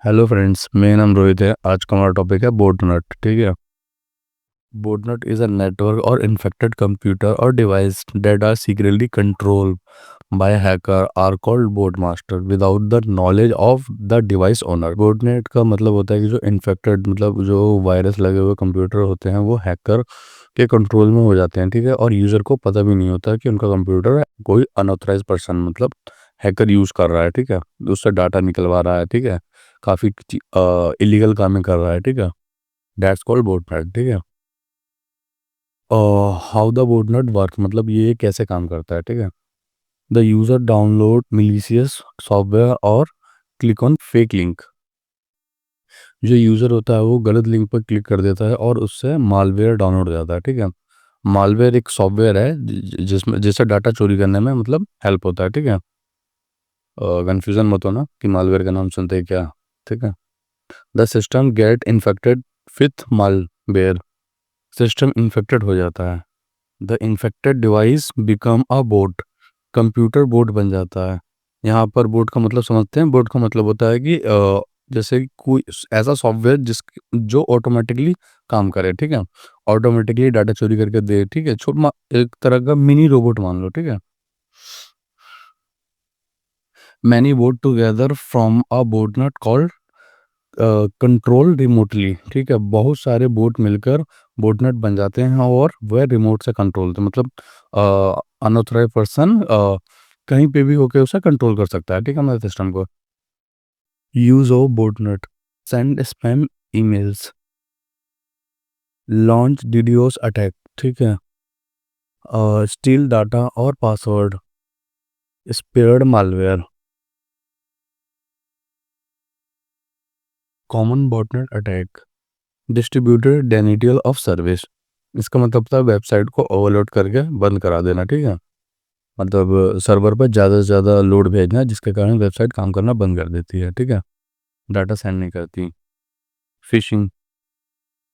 Hello friends, मेरा नाम रोहित है। आज का हमारा टॉपिक है बोटनेट। ठीक है। बोटनेट इज अ नेटवर्क और इन्फेक्टेड कंप्यूटर और device that are secretly control by hacker are called bot master without the knowledge of the device owner. Botnet का मतलब होता है कि जो इन्फेक्टेड मतलब जो वायरस लगे हुए कंप्यूटर होते हैं वो हैकर के कंट्रोल में हो जाते हैं। ठीक है। और यूज़र को पता भी नहीं होता कि उनका कंप्यूटर कोई अनऑथराइज पर्सन मतलब हैकर यूज़ कर रहा है। ठीक है। उससे डाटा निकलवा रहा है। ठीक है। काफ़ी इलीगल कामें कर रहा है। ठीक है। That's called botnet. ठीक है। हाउ द बोटनेट वर्क मतलब ये कैसे काम करता है। ठीक है। द यूज़र डाउनलोड मिलीशियस सॉफ्टवेयर और क्लिक ऑन फेक लिंक। जो यूज़र होता है वो गलत लिंक पर क्लिक कर देता है और उससे मालवेयर डाउनलोड हो जाता है। ठीक है। मालवेयर एक सॉफ्टवेयर है जिसमें जिससे डाटा चोरी करने में मतलब हेल्प होता है। ठीक है। कंफ्यूजन मत हो ना कि मालवेयर का नाम सुनते ही क्या। ठीक है। The system get infected with malware. System infected हो जाता है। The infected device become a boat. Computer boat बन जाता है। यहाँ पर बोट का मतलब समझते हैं। बोट का मतलब होता है कि जैसे कि कोई ऐसा सॉफ्टवेयर जिस जो ऑटोमेटिकली काम करे। ठीक है। ऑटोमेटिकली डाटा चोरी करके दे। ठीक है। एक तरह का मिनी रोबोट मान लो। ठीक है। Many boat together from a boat not called control remotely. ठीक है। बहुत सारे बोट मिलकर बोटनेट बन जाते हैं और वह रिमोट से कंट्रोल होते हैं। मतलब अनऑथराइज पर्सन कहीं पे भी होकर उसे कंट्रोल कर सकता है। ठीक है। हमारे सिस्टम को use of botnet send spam emails launch DDoS attack. ठीक है। स्टील डाटा और password spread malware common botnet attack distributed denial of service. इसका मतलब था वेबसाइट को ओवरलोड करके बंद करा देना। ठीक है। मतलब सर्वर पर ज़्यादा से ज़्यादा लोड भेजना जिसके कारण वेबसाइट काम करना बंद कर देती है। ठीक है। डाटा सेंड नहीं करती। फिशिंग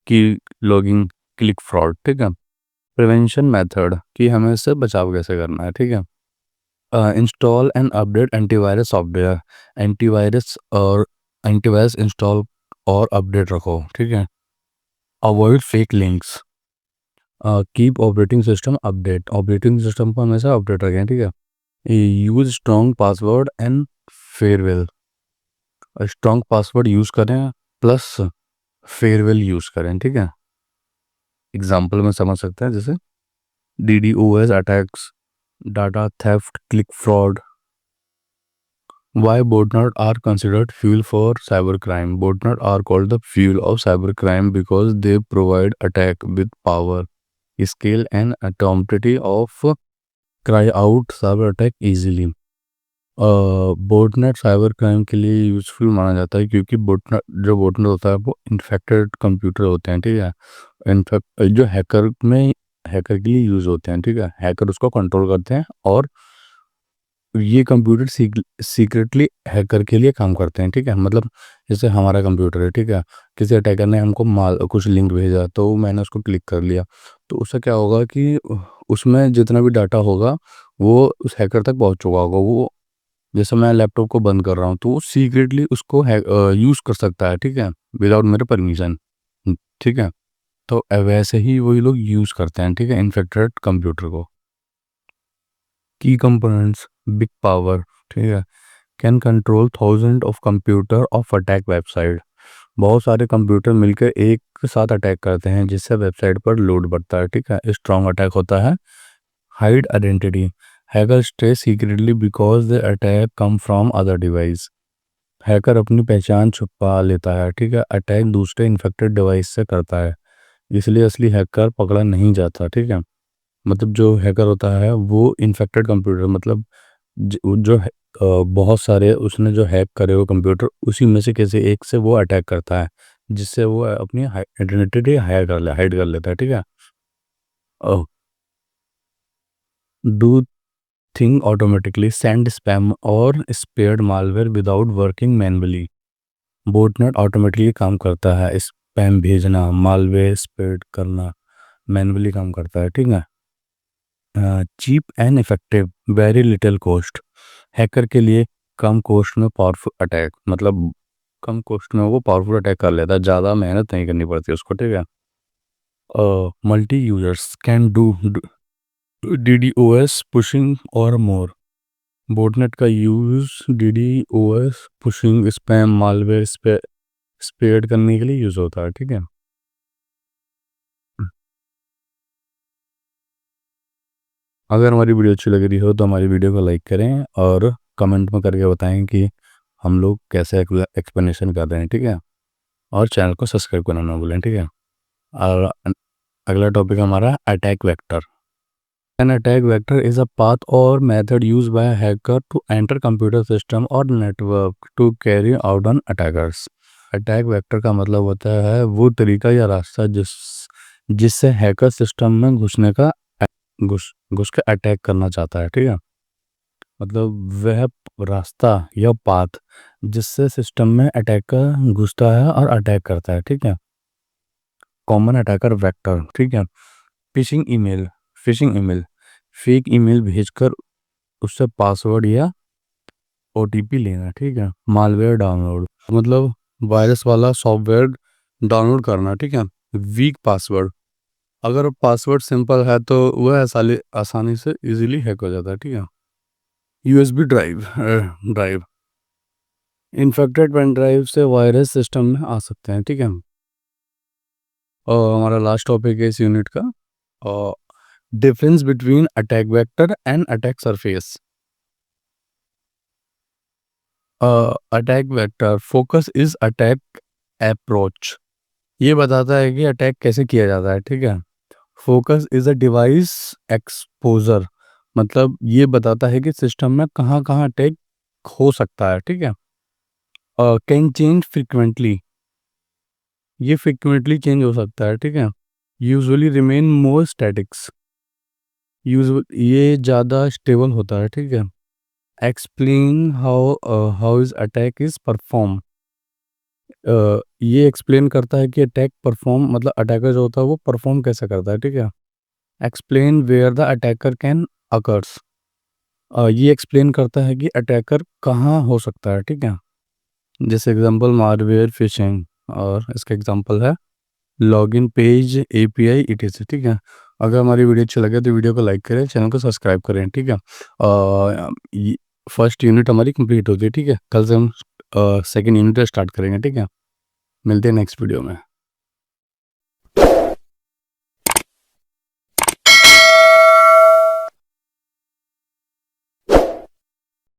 की लॉगिंग क्लिक फ्रॉड। ठीक है। प्रिवेंशन मेथड कि हमें इससे बचाव कैसे करना है। ठीक है। Install and update antivirus software. Antivirus और एंटीवायरस इंस्टॉल और अपडेट रखो। ठीक है। Avoid fake links. Keep operating system update. Operating system को हमेशा अपडेट रखें। ठीक है। Use strong password and farewell. Strong password use करें प्लस फेयरवेल यूज़ करें। ठीक है। एग्जाम्पल में समझ सकते हैं जैसे DDoS attacks, data theft, click fraud. Why botnet are considered fuel for cybercrime? Botnet are called the fuel of cybercrime because they provide attack with power, scale, and atomicity of cry out cyber attack easily. Botnet cyber crime के लिए useful माना जाता है क्योंकि botnet होता है वो infected computer होते हैं। ठीक है। इनफैक्ट जो हैकर के लिए यूज़ होते हैं। ठीक है। हैकर उसको कंट्रोल करते हैं और ये कंप्यूटर सीक्रेटली हैकर के लिए काम करते हैं। ठीक है। मतलब जैसे हमारा कंप्यूटर है। ठीक है। किसी अटैकर ने हमको माल कुछ लिंक भेजा तो मैंने उसको क्लिक कर लिया तो उससे क्या होगा कि उसमें जितना भी डाटा होगा वो उस हैकर तक पहुंच चुका होगा। वो जैसे मैं लैपटॉप को बंद कर रहा हूँ तो वो सीक्रेटली उसको यूज़ कर सकता है। ठीक है। विदाउट मेरे परमिशन। ठीक है। तो वैसे ही वही लोग यूज़ करते हैं। ठीक है। इन्फेक्टेड कंप्यूटर को की कंपोनेंट्स बिग पावर। ठीक है। Can control thousand of computer of attack website. बहुत सारे कंप्यूटर मिलकर एक साथ अटैक करते हैं जिससे वेबसाइट पर लोड बढ़ता है। ठीक है। स्ट्रॉन्ग अटैक होता है। Hide identity. Hacker stay secretly because the attack come from other device. Hacker अपनी पहचान छुपा लेता है। ठीक है। अटैक दूसरे इन्फेक्टेड डिवाइस से करता है इसलिए असली हैकर पकड़ा नहीं जाता। ठीक है। मतलब जो हैकर होता है वो इन्फेक्टेड कंप्यूटर मतलब बहुत सारे उसने जो हैक करे हो कंप्यूटर उसी में से किसी एक से वो अटैक करता है जिससे वो अपनी आइडेंटिटी हाइड कर लेता है। ठीक है। Do thing automatically send spam और spread malware without working manually. Botnet automatically काम करता है। स्पैम भेजना मालवेयर स्प्रेड करना मैनुअली काम करता है। ठीक है। Cheap and effective very little cost. Hacker के लिए कम कॉस्ट में पावरफुल अटैक मतलब कम कॉस्ट में वो पावरफुल अटैक कर लेता है, ज़्यादा मेहनत नहीं करनी पड़ती उसको, ठीक है। Multi users can do DDoS pushing और मोर। बोटनेट का use DDoS pushing, spam, malware spread करने के लिए यूज़ होता है, ठीक है। अगर हमारी वीडियो अच्छी लग रही हो तो हमारी वीडियो को लाइक करें और कमेंट में करके बताएं कि हम लोग कैसे एक्सप्लेनेशन कर रहे हैं, ठीक है। और चैनल को सब्सक्राइब करना ना भूलें, ठीक है। और अगला टॉपिक हमारा attack vector. An attack vector is a path और method use by hacker to enter computer system और network to carry out on attackers. Attack vector का मतलब होता है वो तरीका या रास्ता जिससे हैकर सिस्टम में घुस के अटैक करना चाहता है, ठीक है। मतलब वह रास्ता या पाथ जिससे सिस्टम में अटैकर घुसता है और अटैक करता है, ठीक है। कॉमन अटैकर वेक्टर, ठीक है। फिशिंग ईमेल फेक ईमेल भेजकर उससे पासवर्ड या OTP लेना, ठीक है। मालवेयर डाउनलोड मतलब वायरस वाला सॉफ्टवेयर डाउनलोड करना, ठीक है। वीक पासवर्ड, अगर पासवर्ड सिंपल है तो वह आसानी से इजीली हैक हो जाता है, ठीक है। USB drive infected pen drive से वायरस सिस्टम में आ सकते हैं, ठीक है। और हमारा लास्ट टॉपिक है इस यूनिट का, difference between attack vector and attack surface. Attack vector focus is attack approach, ये बताता है कि अटैक कैसे किया जाता है, ठीक है। Focus is a device exposure, मतलब ये बताता है कि सिस्टम में कहाँ कहाँ अटैक हो सकता है, ठीक है। कैन चेंज फ्रिक्वेंटली, ये फ्रिक्वेंटली चेंज हो सकता है, ठीक है। यूजुअली रिमेन मोर स्टैटिक्स, यूजुअल ये ज़्यादा स्टेबल होता है, ठीक है। Explain how is attack is perform, ये एक्सप्लेन करता है कि अटैक परफॉर्म मतलब अटैकर जो होता है वो परफॉर्म कैसे करता है, ठीक है। Explain where the attacker can occurs, ये एक्सप्लेन करता है कि अटैकर कहाँ हो सकता है, ठीक है। जैसे एग्जांपल मालवेयर फिशिंग, और इसका एग्जांपल है लॉगिन पेज API ETC, ठीक है। अगर हमारी वीडियो अच्छी लगे तो वीडियो को लाइक करें, चैनल को सब्सक्राइब करें, ठीक है। फर्स्ट यूनिट हमारी कंप्लीट होती है, ठीक है। कल से हम सेकेंड यूनिट स्टार्ट करेंगे, ठीक है। मिलते हैं नेक्स्ट वीडियो में।